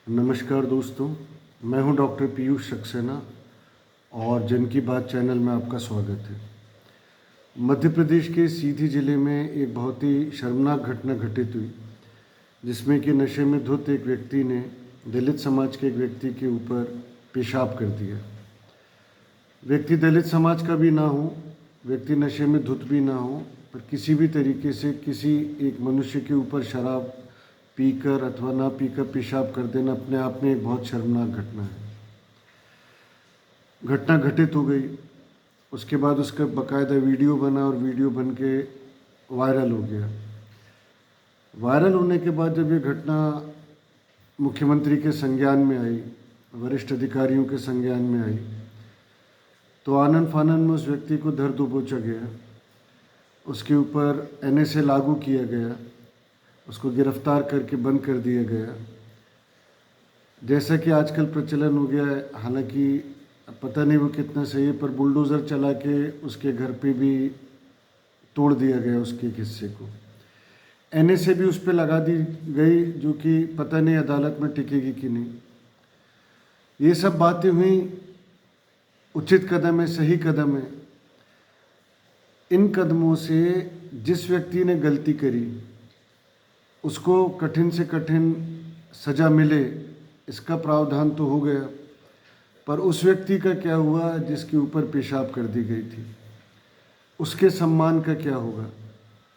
नमस्कार दोस्तों, मैं हूं डॉक्टर पीयूष सक्सेना और जन की बात चैनल में आपका स्वागत है। मध्य प्रदेश के सीधी ज़िले में एक बहुत ही शर्मनाक घटना घटित हुई, जिसमें कि नशे में धुत एक व्यक्ति ने दलित समाज के एक व्यक्ति के ऊपर पेशाब कर दिया। व्यक्ति दलित समाज का भी ना हो, व्यक्ति नशे में धुत भी ना हो, पर किसी भी तरीके से किसी एक मनुष्य के ऊपर शराब पीकर अथवा ना पीकर पेशाब कर देना अपने आप में एक बहुत शर्मनाक घटना है। घटना घटित हो गई, उसके बाद उसका बाकायदा वीडियो बना और वीडियो बन के वायरल हो गया। वायरल होने के बाद जब ये घटना मुख्यमंत्री के संज्ञान में आई, वरिष्ठ अधिकारियों के संज्ञान में आई, तो आनन फानन में उस व्यक्ति को धर दबोचा गया, उसके ऊपर NSA लागू किया गया, उसको गिरफ्तार करके बंद कर दिया गया। जैसा कि आजकल प्रचलन हो गया है, हालांकि पता नहीं वो कितना सही है, पर बुलडोज़र चला के उसके घर पे भी तोड़ दिया गया उसके एक हिस्से को। NSA भी उस पर लगा दी गई, जो कि पता नहीं अदालत में टिकेगी कि नहीं। ये सब बातें हुई, उचित कदम है, सही कदम है। इन कदमों से जिस व्यक्ति ने गलती करी उसको कठिन से कठिन सज़ा मिले, इसका प्रावधान तो हो गया, पर उस व्यक्ति का क्या हुआ जिसके ऊपर पेशाब कर दी गई थी? उसके सम्मान का क्या होगा?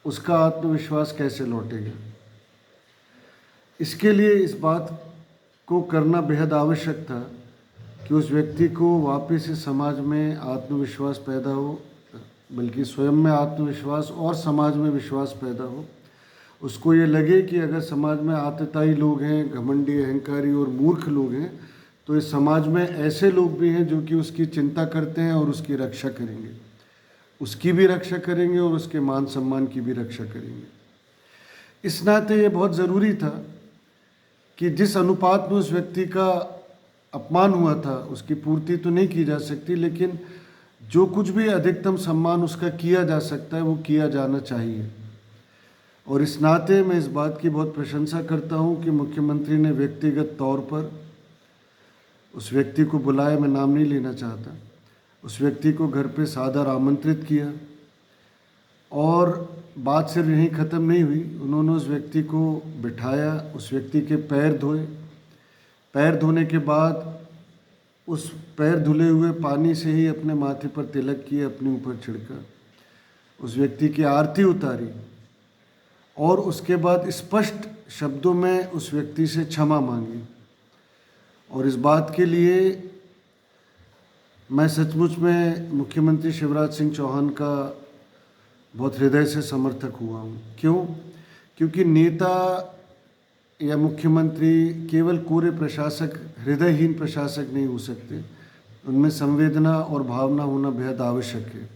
उसका आत्मविश्वास कैसे लौटेगा? इसके लिए इस बात को करना बेहद आवश्यक था कि उस व्यक्ति को वापस इस समाज में आत्मविश्वास पैदा हो, बल्कि स्वयं में आत्मविश्वास और समाज में विश्वास पैदा हो। उसको ये लगे कि अगर समाज में आतताई लोग हैं, घमंडी, अहंकारी और मूर्ख लोग हैं, तो इस समाज में ऐसे लोग भी हैं जो कि उसकी चिंता करते हैं और उसकी रक्षा करेंगे, उसकी भी रक्षा करेंगे और उसके मान सम्मान की भी रक्षा करेंगे। इस नाते ये बहुत ज़रूरी था कि जिस अनुपात में उस व्यक्ति का अपमान हुआ था, उसकी पूर्ति तो नहीं की जा सकती, लेकिन जो कुछ भी अधिकतम सम्मान उसका किया जा सकता है वो किया जाना चाहिए। और इस नाते मैं इस बात की बहुत प्रशंसा करता हूं कि मुख्यमंत्री ने व्यक्तिगत तौर पर उस व्यक्ति को बुलाया, मैं नाम नहीं लेना चाहता, उस व्यक्ति को घर पे सादर आमंत्रित किया और बात सिर्फ यहीं ख़त्म नहीं हुई। उन्होंने उस व्यक्ति को बिठाया, उस व्यक्ति के पैर धोए। पैर धोने के बाद उस पैर धुले हुए पानी से ही अपने माथे पर तिलक किए, अपने ऊपर छिड़का, उस व्यक्ति की आरती उतारी और उसके बाद स्पष्ट शब्दों में उस व्यक्ति से क्षमा मांगी। और इस बात के लिए मैं सचमुच में मुख्यमंत्री शिवराज सिंह चौहान का बहुत हृदय से समर्थक हुआ हूँ। क्यों? क्योंकि नेता या मुख्यमंत्री केवल कोरे प्रशासक, हृदयहीन प्रशासक नहीं हो सकते। उनमें संवेदना और भावना होना बेहद आवश्यक है।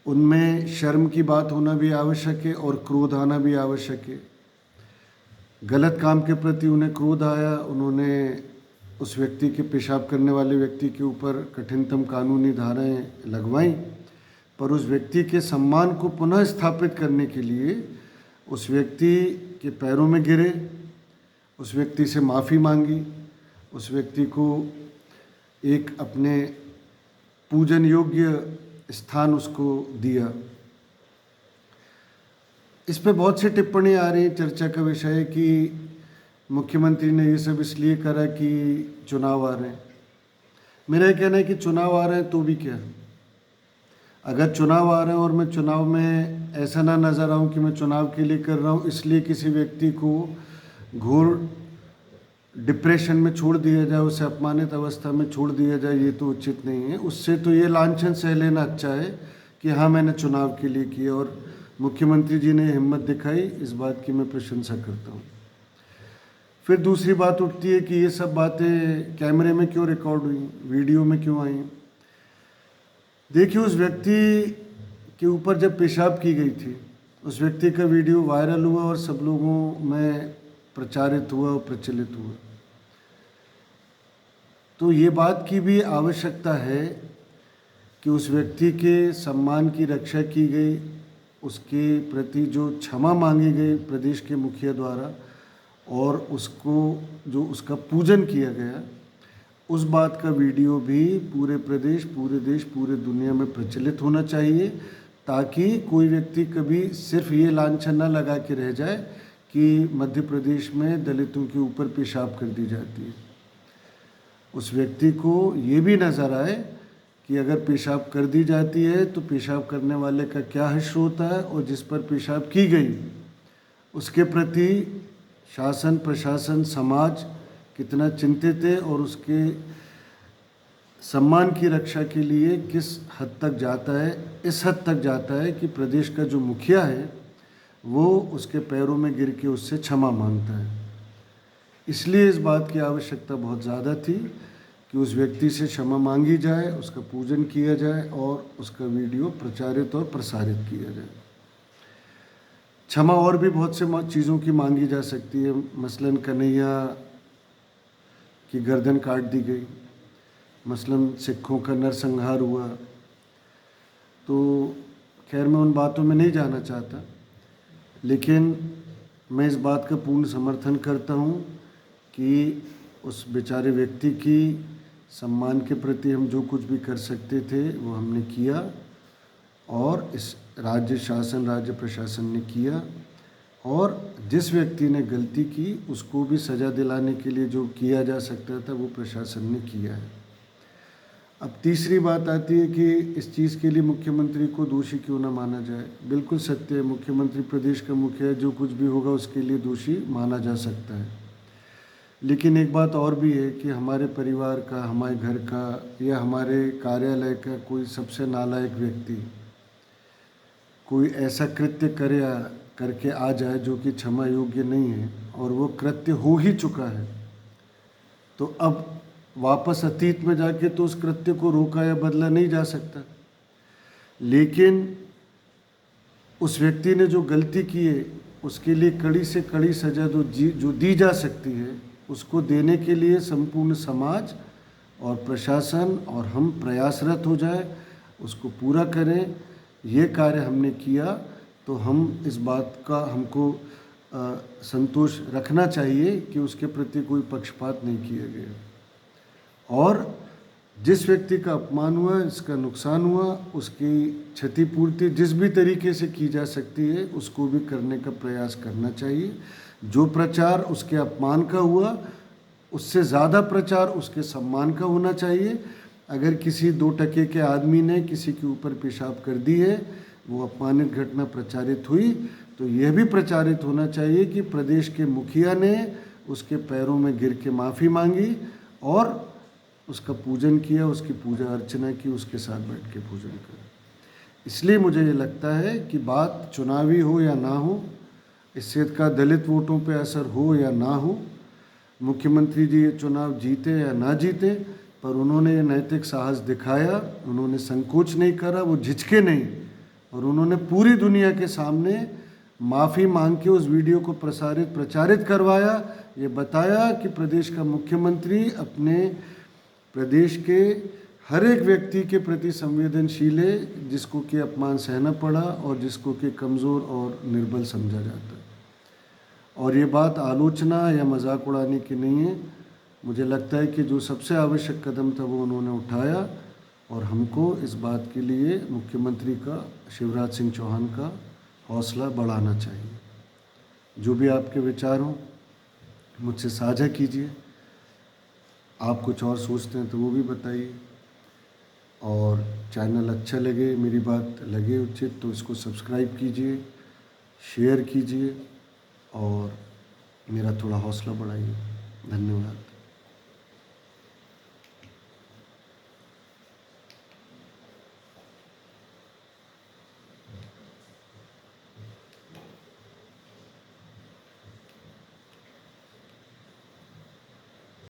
उनमें शर्म की बात होना भी आवश्यक है और क्रोध आना भी आवश्यक है। गलत काम के प्रति उन्हें क्रोध आया, उन्होंने उस व्यक्ति के पेशाब करने वाले व्यक्ति के ऊपर कठिनतम कानूनी धाराएं लगवाईं, पर उस व्यक्ति के सम्मान को पुनः स्थापित करने के लिए उस व्यक्ति के पैरों में गिरे, उस व्यक्ति से माफ़ी मांगी, उस व्यक्ति को एक अपने पूजन योग्य स्थान उसको दिया। इस पे बहुत सी टिप्पणी आ रही, चर्चा का विषय है कि मुख्यमंत्री ने ये सब इसलिए करा कि चुनाव आ रहे हैं। मेरा ये कहना है कि चुनाव आ रहे हैं तो भी क्या, अगर चुनाव आ रहे हैं और मैं चुनाव में ऐसा ना नज़र आऊँ कि मैं चुनाव के लिए कर रहा हूँ, इसलिए किसी व्यक्ति को घोर डिप्रेशन में छोड़ दिया जाए, उसे अपमानित अवस्था में छोड़ दिया जाए, ये तो उचित नहीं है। उससे तो ये लांछन सह लेना अच्छा है कि हाँ, मैंने चुनाव के लिए किया और मुख्यमंत्री जी ने हिम्मत दिखाई, इस बात की मैं प्रशंसा करता हूँ। फिर दूसरी बात उठती है कि ये सब बातें कैमरे में क्यों रिकॉर्ड हुई, वीडियो में क्यों आई? देखिए, उस व्यक्ति के ऊपर जब पेशाब की गई थी, उस व्यक्ति का वीडियो वायरल हुआ और सब लोगों में प्रचारित हुआ और प्रचलित हुआ। तो ये बात की भी आवश्यकता है कि उस व्यक्ति के सम्मान की रक्षा की गई, उसके प्रति जो क्षमा मांगी गई प्रदेश के मुखिया द्वारा, और उसको जो उसका पूजन किया गया, उस बात का वीडियो भी पूरे प्रदेश, पूरे देश, पूरे दुनिया में प्रचलित होना चाहिए, ताकि कोई व्यक्ति कभी सिर्फ ये लांछन न लगा के रह जाए कि मध्य प्रदेश में दलितों के ऊपर पेशाब कर दी जाती है। उस व्यक्ति को ये भी नज़र आए कि अगर पेशाब कर दी जाती है तो पेशाब करने वाले का क्या हश्र होता है, और जिस पर पेशाब की गई उसके प्रति शासन, प्रशासन, समाज कितना चिंतित है और उसके सम्मान की रक्षा के लिए किस हद तक जाता है। इस हद तक जाता है कि प्रदेश का जो मुखिया है वो उसके पैरों में गिर के उससे क्षमा मांगता है। इसलिए इस बात की आवश्यकता बहुत ज़्यादा थी कि उस व्यक्ति से क्षमा मांगी जाए, उसका पूजन किया जाए और उसका वीडियो प्रचारित और प्रसारित किया जाए। क्षमा और भी बहुत से चीज़ों की मांगी जा सकती है, मसलन कन्हैया की गर्दन काट दी गई, मसलन सिखों का नरसंहार हुआ। तो खैर मैं उन बातों में नहीं जाना चाहता, लेकिन मैं इस बात का पूर्ण समर्थन करता हूँ कि उस बेचारे व्यक्ति की सम्मान के प्रति हम जो कुछ भी कर सकते थे वो हमने किया, और इस राज्य शासन, राज्य प्रशासन ने किया, और जिस व्यक्ति ने गलती की उसको भी सज़ा दिलाने के लिए जो किया जा सकता था वो प्रशासन ने किया है। अब तीसरी बात आती है कि इस चीज़ के लिए मुख्यमंत्री को दोषी क्यों ना माना जाए। बिल्कुल सत्य है, मुख्यमंत्री प्रदेश का मुखिया है, जो कुछ भी होगा उसके लिए दोषी माना जा सकता है। लेकिन एक बात और भी है कि हमारे परिवार का, हमारे घर का या हमारे कार्यालय का कोई सबसे नालायक व्यक्ति कोई ऐसा कृत्य करके आ जाए जो कि क्षमा योग्य नहीं है, और वो कृत्य हो ही चुका है, तो अब वापस अतीत में जाके तो उस कृत्य को रोका या बदला नहीं जा सकता। लेकिन उस व्यक्ति ने जो गलती की है उसके लिए कड़ी से कड़ी सज़ा जो दी जा सकती है उसको देने के लिए संपूर्ण समाज और प्रशासन और हम प्रयासरत हो जाए, उसको पूरा करें। ये कार्य हमने किया तो हम इस बात का हमको संतोष रखना चाहिए कि उसके प्रति कोई पक्षपात नहीं किया गया, और जिस व्यक्ति का अपमान हुआ, इसका नुकसान हुआ, उसकी क्षतिपूर्ति जिस भी तरीके से की जा सकती है उसको भी करने का प्रयास करना चाहिए। जो प्रचार उसके अपमान का हुआ उससे ज़्यादा प्रचार उसके सम्मान का होना चाहिए। अगर किसी 2 टके के आदमी ने किसी के ऊपर पेशाब कर दी है, वो अपमानित घटना प्रचारित हुई, तो यह भी प्रचारित होना चाहिए कि प्रदेश के मुखिया ने उसके पैरों में गिर के माफ़ी मांगी और उसका पूजन किया, उसकी पूजा अर्चना की, उसके साथ बैठ के पूजन करा। इसलिए मुझे ये लगता है कि बात चुनावी हो या ना हो, इससे का दलित वोटों पे असर हो या ना हो, मुख्यमंत्री जी ये चुनाव जीते या ना जीते, पर उन्होंने ये नैतिक साहस दिखाया, उन्होंने संकोच नहीं करा, वो झिझके नहीं, और उन्होंने पूरी दुनिया के सामने माफ़ी मांग के उस वीडियो को प्रचारित करवाया। ये बताया कि प्रदेश का मुख्यमंत्री अपने प्रदेश के हर एक व्यक्ति के प्रति संवेदनशील है, जिसको कि अपमान सहना पड़ा और जिसको कि कमज़ोर और निर्बल समझा जाता है। और ये बात आलोचना या मजाक उड़ाने की नहीं है। मुझे लगता है कि जो सबसे आवश्यक कदम था वो उन्होंने उठाया, और हमको इस बात के लिए मुख्यमंत्री का, शिवराज सिंह चौहान का हौसला बढ़ाना चाहिए। जो भी आपके विचार हों मुझसे साझा कीजिए। आप कुछ और सोचते हैं तो वो भी बताइए, और चैनल अच्छा लगे, मेरी बात लगे उचित, तो इसको सब्सक्राइब कीजिए, शेयर कीजिए और मेरा थोड़ा हौसला बढ़ाइए।